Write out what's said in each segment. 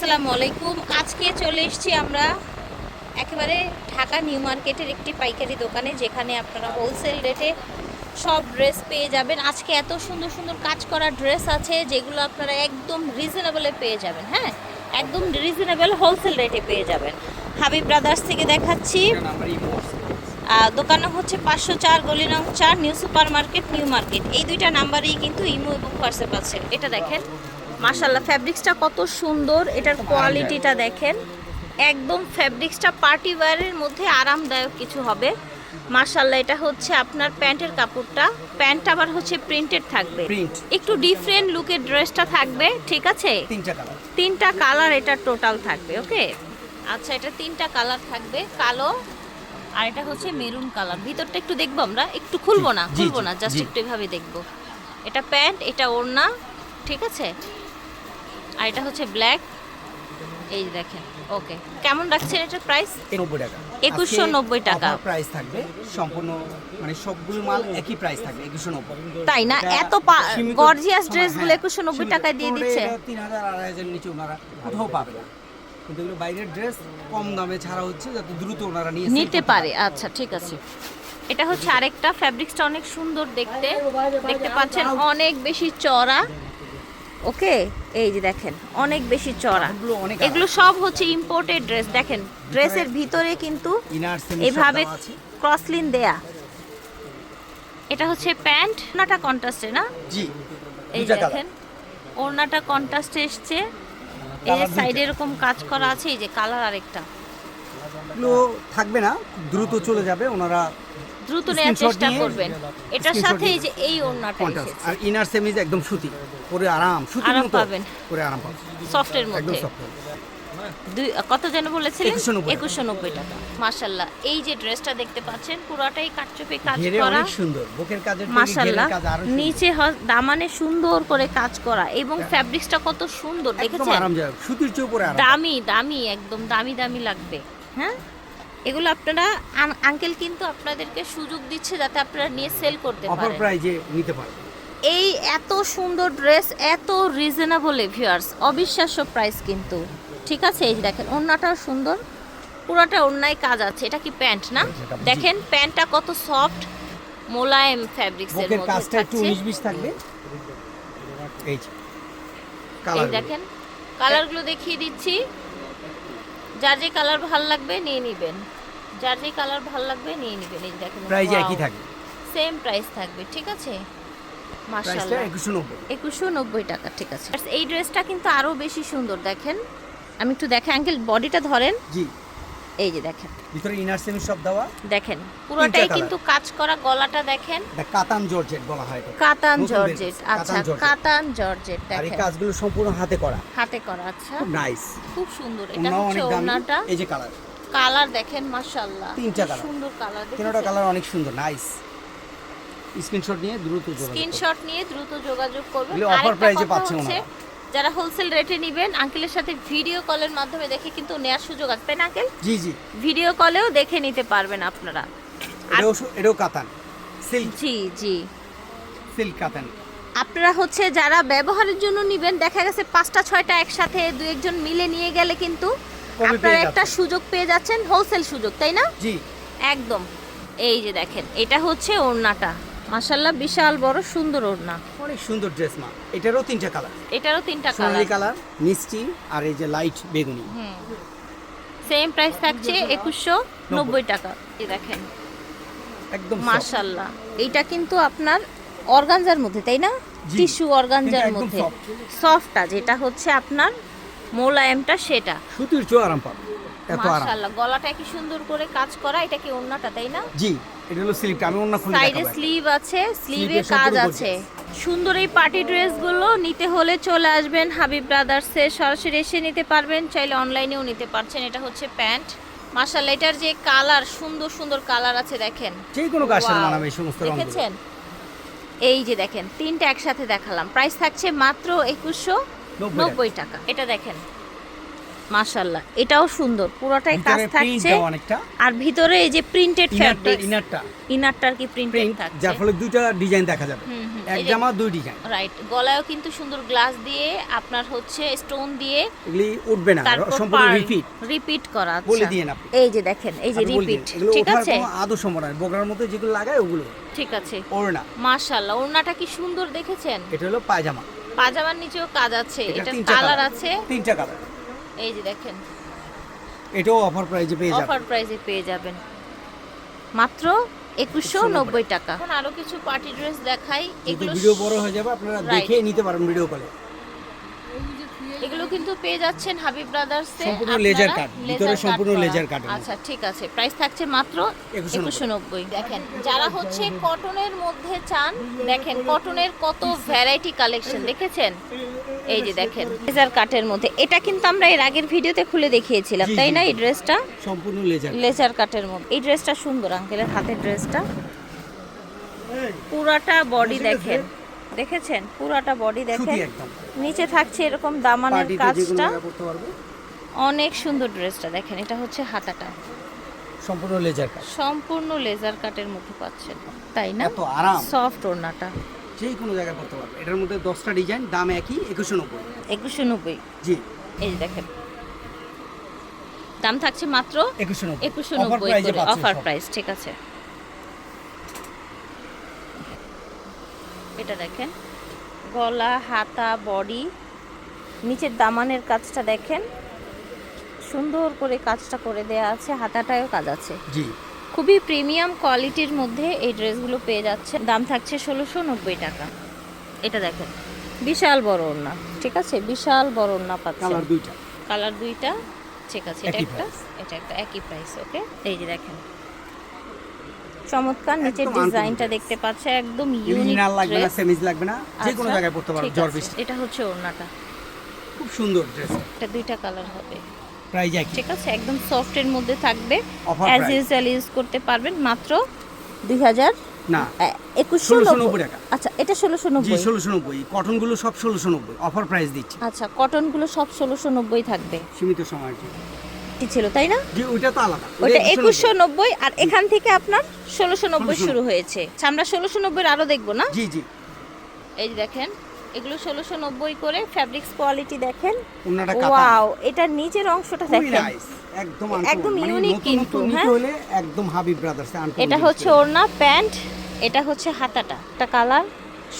আসসালামু আলাইকুম। আজকে চলে এসেছি আমরা একেবারে ঢাকা নিউ মার্কেটের একটি পাইকারি দোকানে, যেখানে আপনারা হোলসেল রেটে সব ড্রেস পেয়ে যাবেন। আজকে এত সুন্দর সুন্দর কাজ করা ড্রেস আছে যেগুলো আপনারা একদম রিজনেবলে পেয়ে যাবেন। হ্যাঁ, একদম রিজনেবল হোলসেল রেটে পেয়ে যাবেন। হাবিব ব্রাদার্স থেকে দেখাচ্ছি। দোকান হচ্ছে 504 গলি নং 4, new super market, new market. এই দুইটা নাম্বারেই কিন্তু ইমো এবং হোয়াটসঅ্যাপ আছে। এটা দেখেন, মাশাআল্লাহ ফ্যাব্রিক্সটা কত সুন্দর, এটার কোয়ালিটিটা দেখেন। একদম ফ্যাব্রিক্সটা পার্টি ওয়্যারের মধ্যে আরামদায়ক কিছু হবে। মাশাআল্লাহ, এটা হচ্ছে আপনার প্যান্টের কাপড়টা, প্যান্ট আবার হচ্ছে প্রিন্টেড থাকবে, একটু ডিফারেন্ট লুকের ড্রেসটা থাকবে। ঠিক আছে, তিনটা কালার এটা টোটাল থাকবে। ওকে, আচ্ছা, এটা তিনটা কালার থাকবে, কালো আর এটা হচ্ছে মেরুন কালার। ভিতরটা একটু দেখবো আমরা, একটু খুলবো না, জাস্ট একটু এভাবে দেখবো। এটা প্যান্ট, এটা ওড়না, ঠিক আছে। আর এটা হচ্ছে ব্ল্যাক, এই দেখেন। ওকে, কেমন রাখছেন এটার প্রাইস? 90 টাকা, 2190 টাকা প্রাইস থাকবে। সম্পূর্ণ মানে সবগুলো মাল একই প্রাইস থাকবে 2190। তাই না? এত গর্জিয়াস ড্রেসগুলো 2190 টাকায় দিয়ে দিচ্ছে। 3000 2500 নিচে ওনারা কোথাও পাবে না, কিন্তু এগুলো বাইরের ড্রেস কম দামে ছাড়া হচ্ছে যাতে দ্রুত ওনারা নিতে পারে। আচ্ছা, ঠিক আছে। এটা হচ্ছে আরেকটা, ফ্যাব্রিক্সটা অনেক সুন্দর দেখতে, দেখতে পাচ্ছেন, অনেক বেশি চওড়া। ওকে, এই যে দেখেন, অনেক বেশি চওড়া। এগুলো সব হচ্ছে ইম্পোর্টেড ড্রেস। দেখেন, ড্রেসের ভিতরে কিন্তু এইভাবে ক্রসলিন দেয়া। এটা হচ্ছে প্যান্ট, ওড়নাটা কন্ট্রাস্টে না? জি, এই যে দেখেন, ওড়নাটা কন্ট্রাস্টে এসছে। এই যে সাইডে এরকম কাজ করা আছে, এই যে কালার আরেকটা। এগুলো থাকবে না, দ্রুত চলে যাবে, ওনারা দ্রুত নেওয়ার চেষ্টা করবেন। এটার সাথে এই যে এই ওড়নাটা এসেছে, আর ইনার সেমিজ একদম সুতি, পরে আরাম, সুতির মতো পাবেন, পরে আরাম পাবেন, সফটের একদম মধ্যে। সফট। কত যেন বলেছিলেন? 2190 টাকা। মাশাআল্লাহ, এই যে ড্রেসটা দেখতে পাচ্ছেন পুরোটাই কাটচুপি কাজ ঘেরে করা, অনেক সুন্দর, বুকের কাজের থেকে মাশাআল্লাহ। ঘেরের কাজ আরো সুন্দর। নিচে দামানে সুন্দর করে কাজ করা এবং ফ্যাব্রিক্সটা কত সুন্দর একদম দেখেছেন। আরামদায়ক, সুতির চেয়ে পরে আরাম। দামি একদম দামি লাগবে। হ্যাঁ, এগুলো আপনারা আঙ্কেল কিন্তু আপনাদেরকে সুযোগ দিচ্ছে যাতে আপনারা নিয়ে সেল করতে পারেন, অফার প্রাইজে নিতে পারেন। এই এত সুন্দর ড্রেস এত রিজনেবল ভিউয়ার্স, অবিশ্বাস্য প্রাইস কিন্তু। ঠিক আছে, এই যে দেখেন, ওড়নাটাও সুন্দর, পুরোটা ওড়নায় কাজ আছে। এটা কি প্যান্ট না? দেখেন প্যান্টটা কত সফট, মোলায়েম ফ্যাব্রিক্সের বুকের মধ্যে কাজটা একটু থাকছে। 19-20 থাকবে। এই যে এই কালার দেখেন, কালারগুলো দেখিয়ে দিচ্ছি। যার যে কালার ভালো লাগবে নিয়ে নেবেন, যার যে কালার ভালো লাগবে নিয়ে নেবেন। এই দেখেন, প্রাইস একই থাকবে, সেম প্রাইস থাকবে। ঠিক আছে, প্রাইসটা মাশাআল্লাহ, 2190 টাকা। ঠিক আছে, এই ড্রেসটা কিন্তু আরো বেশি সুন্দর। দেখেন, আমি একটু দেখেন, আঙ্কেল বডিটা ধরেন। জি, এই যে দেখেন, ভিতরে ইনার সেমি সব দেওয়া, দেখেন পুরোটাই কিন্তু কাজ করা। গলাটা দেখেন, এটা কাতান জর্জেট বলা হয় এটা। কাতান নতুন জর্জেট। বেরিয়েছে, আচ্ছা, কাতান জর্জেট। কাতান জর্জেট আর এই দেখেন, কাজগুলো সম্পূর্ণ হাতে করা, হাতে করা। আচ্ছা, খুব নাইস, খুব সুন্দর। এটা ওনাও হচ্ছে অনেক দামি। ওড়নাটা, এই যে কালার, কালার দেখেন, মাশাআল্লাহ, তিনটা কি কালার, সুন্দর কালার। তিনটা কালার অনেক সুন্দর, নাইস। স্ক্রিনশট নিয়ে দ্রুত যোগাযোগ করুন। স্ক্রিনশট নিয়ে দ্রুত যোগাযোগ করবেন। এগুলো অফার আরেকটা প্রাইজে কথা পাচ্ছেন হচ্ছে, ওনারা। যারা হোলসেল রেটে নেবেন আঙ্কেলের সাথে ভিডিও কলের মাধ্যমে দেখে কিন্তু নেওয়ার সুযোগ আছে, তাই না আঙ্কেল? জি জি, ভিডিও কলেও দেখে নিতে পারবেন আপনারা। এটাও কাতান সিল্ক, জি জি, সিল্ক কাতান। আপনারা হচ্ছে যারা ব্যবহারের জন্য নেবেন, দেখা গেছে 5টা 6টা একসাথে দু একজন মিলে নিয়ে গেলে কিন্তু কমে আপনারা পেয়ে একটা সুযোগ পেয়ে যাচ্ছেন, হোলসেল সুযোগ, তাই না? জি, একদম। এই যে দেখেন, এটা হচ্ছে ওড়নাটা, মাশাআল্লাহ, বিশাল বড় সুন্দর ওড়না। অনেক সুন্দর ড্রেস মা। এটারও তিনটা কালার, এটারও তিনটা সোনালী কালার, কালার, মিষ্টি আর এই যে লাইট বেগুনি। সেম প্রাইস থাকছে 2190 টাকা। এই দেখেন, একদম মাশাআল্লাহ, এইটা কিন্তু আপনার অর্গানজার মধ্যে, তাই না? জি, টিস্যু অর্গানজার কিন্তু একদম মধ্যে, soft। সফটটা যেটা হচ্ছে আপনার মোলায়েমটা সেটা। সুতির চেয়ে আরাম পাবে, এত আরাম। মাশাআল্লাহ, গলাটা কি সুন্দর করে কাজ করা। এটা কি ওড়নাটা, তাই না? জি, এটা হলো সিল্ক। আমি অন্য খুলে সাইডে দেখাবো। স্লিভ আছে, স্লিভে স্লিভে কাজ সম্পূর্ণ আছে। সুন্দর এই পার্টি ড্রেসগুলো নিতে হলে চলে আসবেন হাবিব ব্রাদার্সে, সরাসরি এসে নিতে পারবেন, চাইলে অনলাইনেও নিতে পারছেন। এটা হচ্ছে প্যান্ট, মাশাআল্লাহ, এটার যে কালার, সুন্দর সুন্দর কালার আছে দেখেন, যে কোনো কাজের Wow! মানাবে এই সমস্ত রঙগুলো। দেখেছেন? এই যে দেখেন, তিনটা একসাথে দেখালাম, প্রাইস থাকছে মাত্র 2190 টাকা। এটা দেখেন, মাশাআল্লাহ, এটাও সুন্দর, পুরোটাই কাজ ভিতরে প্রিন্ট থাকছে। দেওয়া অনেকটা, আর ভিতরে এই যে প্রিন্টেড ফ্যাব্রিক, ইনারটা ইনারটার কি প্রিন্টেড প্রিন্ট, থাকছে, যার ফলে দুইটা ডিজাইন দেখা যাবে, এক এই যে- জামা দুই ডিজাইন। রাইট। গলায়ও কিন্তু সুন্দর গ্লাস দিয়ে আপনার হচ্ছে স্টোন দিয়ে, এগুলি উঠবে না, তারপর সম্পূর্ণ পার্ল রিপিট রিপিট করা। বলে আচ্ছা, দিয়ে না আপনি। এই যে দেখেন, এই যে আপনি বলে রিপিট, দিন, এগুলো ঠিক ওঠার আছে, কোনো আদৌ সম্ভব নয়, বগরার মতো যেগুলো লাগায় ওগুলো ঠিক আছে। ওড়না, মাশাআল্লাহ, ওড়নাটা কি সুন্দর দেখেছেন, এটা হলো পায়জামা, পাজামার নিচেও কাজ আছে, এটা এটা তিনটা কালার colour, আছে, তিনটা কালার। এই যে দেখেন, এটাও অফার প্রাইসে পেয়ে যাবেন। অফার প্রাইসে পেয়ে যাবেন মাত্র 2190 টাকা। এখন আরো কিছু পার্টি ড্রেস দেখাই, যেহেতু এগুলো ভিডিও বড় হয়ে যাবে, আপনারা Right. দেখে নিতে পারেন ভিডিও কলে। এগুলো কিন্তু পেয়ে যাচ্ছেন হাবিব ব্রাদার্সে, সম্পূর্ণ লেজার কাট, ভিতরে সম্পূর্ণ লেজার কাট। আচ্ছা ঠিক আছে, প্রাইস থাকছে মাত্র 2190। দেখেন, যারা হচ্ছে কটনের মধ্যে চান, দেখেন কটনের কত ভ্যারাইটি কালেকশন দেখেছেন, এই যে দেখেন লেজার কাটের মধ্যে, এটা কিন্তু আমরা এর আগের ভিডিওতে খুলে দেখিয়েছিলাম, জি, তাই জি, না? জি। এই ড্রেসটা সম্পূর্ণ লেজার। লেজার কাটের মধ্যে, এই ড্রেসটা সুন্দর, আঙ্কেলের হাতের ড্রেসটা, পুরাটা বডি দেখেন, দেখেছেন পুরাটা বডি দেখেন, সুতি একদম, নিচে থাকছে এরকম দামানের পার্টিতে যে কোনো কাজটা, জায়গায় পড়তে পারবে। অনেক সুন্দর ড্রেসটা দেখেন, এটা হচ্ছে হাতাটা, সম্পূর্ণ লেজার কাট, সম্পূর্ণ লেজার কাটের মধ্যে পাচ্ছেন, তাই না? এত আরাম, সফট ওড়নাটা, যে কোনো জায়গায় পড়তে পারবে। এটার মধ্যে 10টা ডিজাইন, দাম একই 2190। 2190। জি, এই যে দেখেন, দাম থাকছে মাত্র 2190 2190 প্রাইসে করে, পাচ্ছেন অফার সব। প্রাইস, ঠিক আছে। এটা দেখেন, গলা, হাতা, বডি, নিচের দামানের কাজটা দেখেন, সুন্দর করে কাজটা করে দেয়া আছে, হাতাটায়ও কাজ আছে, জি, খুবই প্রিমিয়াম কোয়ালিটির মধ্যে এই ড্রেসগুলো পেয়ে যাচ্ছে, দাম থাকছে 1690 টাকা। এটা দেখেন, বিশাল বড় ওড়না, ঠিক আছে, বিশাল বড় ওড়না পাচ্ছেন, কালার দুইটা, কালার দুইটা, ঠিক আছে, এটা একই একটা, price। এটা একটা, একই প্রাইস, ওকে। এই যে দেখেন, চমৎকার নিচের একদম ডিজাইনটা uncommon দেখতে পাচ্ছে, একদম ইউনিক ইউনিনাল লাগবে না, ড্রেস। সেমিজ লাগবে না, যে কোনো জায়গায় পড়তে পারবে, জ্বর বৃষ্টি। এটা হচ্ছে ওড়নাটা, খুব সুন্দর ড্রেস, এটা দুইটা কালার হবে, প্রাইস একই, ঠিক আছে, একদম সফটের মধ্যে থাকবে, Offer as price। Usual use করতে পারবেন, মাত্র 2000 না 2190 টাকা। আচ্ছা, এটা জি 1690। 1690, কটনগুলো সব 1690 অফার প্রাইস দিচ্ছি, আচ্ছা, কটনগুলো সব 1690 থাকবে, সীমিত সময়ের জন্য। কি ছিল তাই না? জি, ওইটা তো আলাদা, ওইটা 2190। 2190, আর এখান থেকে আপনার 1690 1690 শুরু হয়েছে। আচ্ছা, আমরা 1690 আরো দেখবো না? জি জি, এই যে দেখেন, এগুলো 1690 করে, ফ্যাব্রিক্স কোয়ালিটি দেখেন, ওনাটা কাতা, ওয়াও, এটা নিচের অংশটা খুবই দেখেন, নাইস, একদম একদম uncommon, মানে unique নতুন কিন্তু, নতুন নিতে হ্যাঁ? হলে একদম হাবিব ব্রাদার্স। এটা হচ্ছে ওড়না, প্যান্ট, এটা হচ্ছে হাতাটা, একটা কালার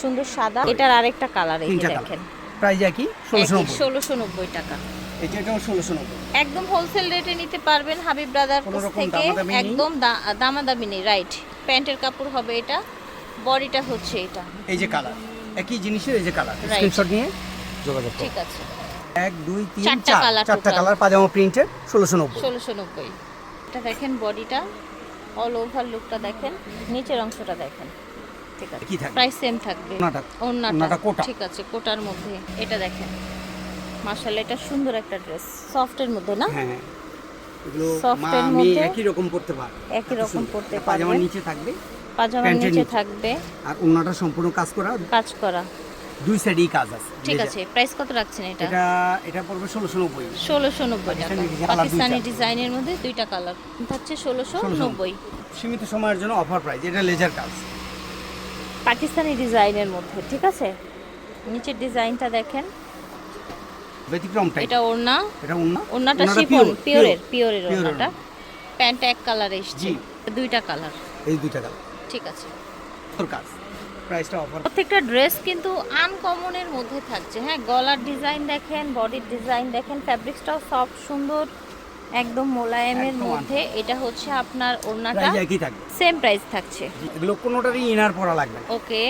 সুন্দর সাদা, এটার আরেকটা কালার, এই যে তিনটা দেখেন, প্রাইস একই 1690, 1690 টাকা। এটাও 1690। একদম হোলসেল রেটে নিতে পারবেন হাবিব ব্রাদার কোনো রকম থেকে, দামাদামি নেই। একদম দামাদামি নেই, রাইট। প্যান্টের কাপড় হবে এটা, বডিটা হচ্ছে এটা, এই যে কালার, একই জিনিসের এই যে কালার, Right. স্ক্রিনশট নিয়ে যোগাযোগ করুন। ঠিক আছে, 1 2 3 চারটা 4 colour চারটা total। কালার, পাজামা প্রিন্টেড 1690। 1690। এটা দেখেন, বডিটা অল ওভার লুকটা দেখেন, নিচের অংশটা দেখেন, ঠিক আছে, কি থাকবে? প্রাইস সেম থাকবে, ওনাটা ওড়নাটা ওনাটা কোটা, ঠিক আছে, কোটার মধ্যে, এটা দেখেন, মাশাআল্লাহ, এটা সুন্দর একটা ড্রেস, সফটের মধ্যে না? হ্যাঁ, এগুলো Soft মা এর আমি মধ্যে একই রকম পড়তে পারবে, একই এত রকম সুন্দর। পড়তে এটা পাজামার পারবে। নিচে থাকবে, পাজামার প্যান্টের নিচে নিচে। থাকবে, আর ওনাটা সম্পূর্ণ কাজ করা, কাজ করা, দুই সাইডেই কাজ আছে। ঠিক আছে। প্রাইস কত রাখছেন এটা? এটা এটা পড়বে 1690। 1690 টাকা, পাকিস্তানি ডিজাইন, পাকিস্তানি দুইটা। ডিজাইনের মধ্যে দুইটা কালার, হচ্ছে 1690। সীমিত সময়ের জন্য অফার প্রাইস, এটা লেজার কাজ, পাকিস্তানি ডিজাইনের মধ্যে, ঠিক আছে, নিচের ডিজাইনটা দেখেন, ব্যতিক্রম টাইপ। এটা ওড়না, এটা ওন্না, ওড়নাটা ওন্নাটা শিফন, pure, পিওরের pure ওড়নাটা, ওন্না। প্যান্ট এক কালার এসছে, জি। দুইটা কালার, এই দুইটা কালার, ঠিক আছে। তোর কাজ, প্রাইসটা অফার। প্রত্যেকটা ড্রেস কিন্তু আনকমনের মধ্যে থাকছে, হ্যাঁ, গলার ডিজাইন দেখেন, বডির ডিজাইন দেখেন, ফ্যাব্রিক্সটাও সফট সুন্দর, একদম মোলায়েমের একদম মধ্যে, এটা হচ্ছে আপনার ওড়নাটা, প্রাইস একই থাকবে। সেম প্রাইস থাকছে, এগুলো কোনোটারই ইনার পরা লাগবে না। ওকে,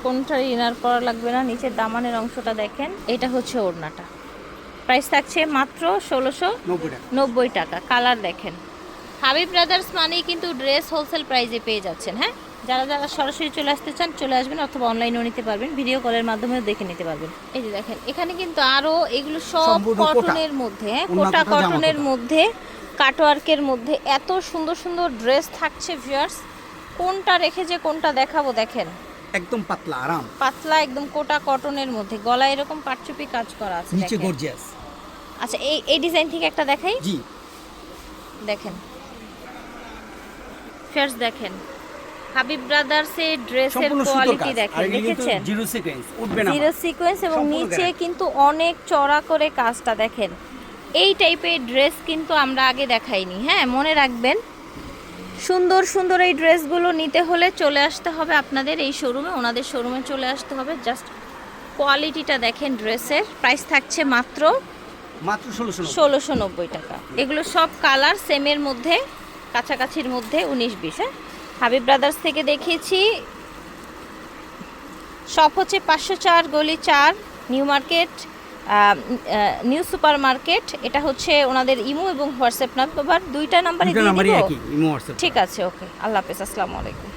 কোনটার ইনার করা লাগবে না, নিচের দামানের অংশটা দেখেন, এটা হচ্ছে ওড়নাটা, প্রাইস থাকছে মাত্র 1690 90 টাকা। টাকা। কালার দেখেন, হাবিব ব্রাদার্স মানেই কিন্তু ড্রেস হোলসেল প্রাইসে পেয়ে যাচ্ছেন, হ্যাঁ, যারা যারা সরাসরি চলে আসতে চান চলে আসবেন, অথবা অনলাইনেও নিতে পারবেন, ভিডিও কলের মাধ্যমেও দেখে নিতে পারবেন। এই যে দেখেন, এখানে কিন্তু আরো এগুলো সব সম্পূর্ণ কোটা। কটনের মধ্যে, হ্যাঁ, ওড়না কোটা কোটা, জামা কটনের কোটা। মধ্যে, কাটওয়ার্কের মধ্যে এত সুন্দর সুন্দর ড্রেস থাকছে ভিউয়ার্স, কোনটা রেখে যে কোনটা দেখাবো দেখেন, একদম পাতলা আরাম, পাতলা একদম কোটা কটনের মধ্যে, গলায় এরকম কাটচুপি কাজ করা আছে, নিচে দেখেন। গর্জিয়াস, আচ্ছা এই ডিজাইন থেকে একটা দেখাই। জি, দেখেন ফার্স দেখেন হাবিব ব্রাদার্সের ড্রেসের সম্পূর্ণ সুতোর কোয়ালিটি কাজ। দেখেন, আর এগুলো কিন্তু দেখেছেন জিরো সিকোয়েন্স, উঠবে না। জিরো সিকোয়েন্স এবং সম্পূর্ণ নিচে guarantee। কিন্তু অনেক চড়া করে কাজটা দেখেন। এই টাইপের ড্রেস কিন্তু আমরা আগে দেখাইনি, হ্যাঁ মনে রাখবেন। সুন্দর সুন্দর এই ড্রেসগুলো নিতে হলে চলে আসতে হবে আপনাদের এই শোরুমে, ওনাদের শোরুমে চলে আসতে হবে। জাস্ট কোয়ালিটিটা দেখেন, ড্রেসের প্রাইস থাকছে মাত্র মাত্র 1690। 1690 টাকা। এগুলো সব কালার সেমের মধ্যে, কাছাকাছির মধ্যে 19-20। হ্যাঁ, হাবিব ব্রাদার্স থেকে দেখিয়েছি। শপ হচ্ছে 504 গলি 4 new market, new super market. এটা হচ্ছে ওনাদের ইমো এবং হোয়াটসঅ্যাপ নাম্বার, দুইটা নাম্বারই দুটো দিয়ে নাম্বারই দিব। একই, ইমো হোয়াটসঅ্যাপ। ঠিক আছে, ওকে, আল্লাহ হাফেজ, আসসালামু আলাইকুম।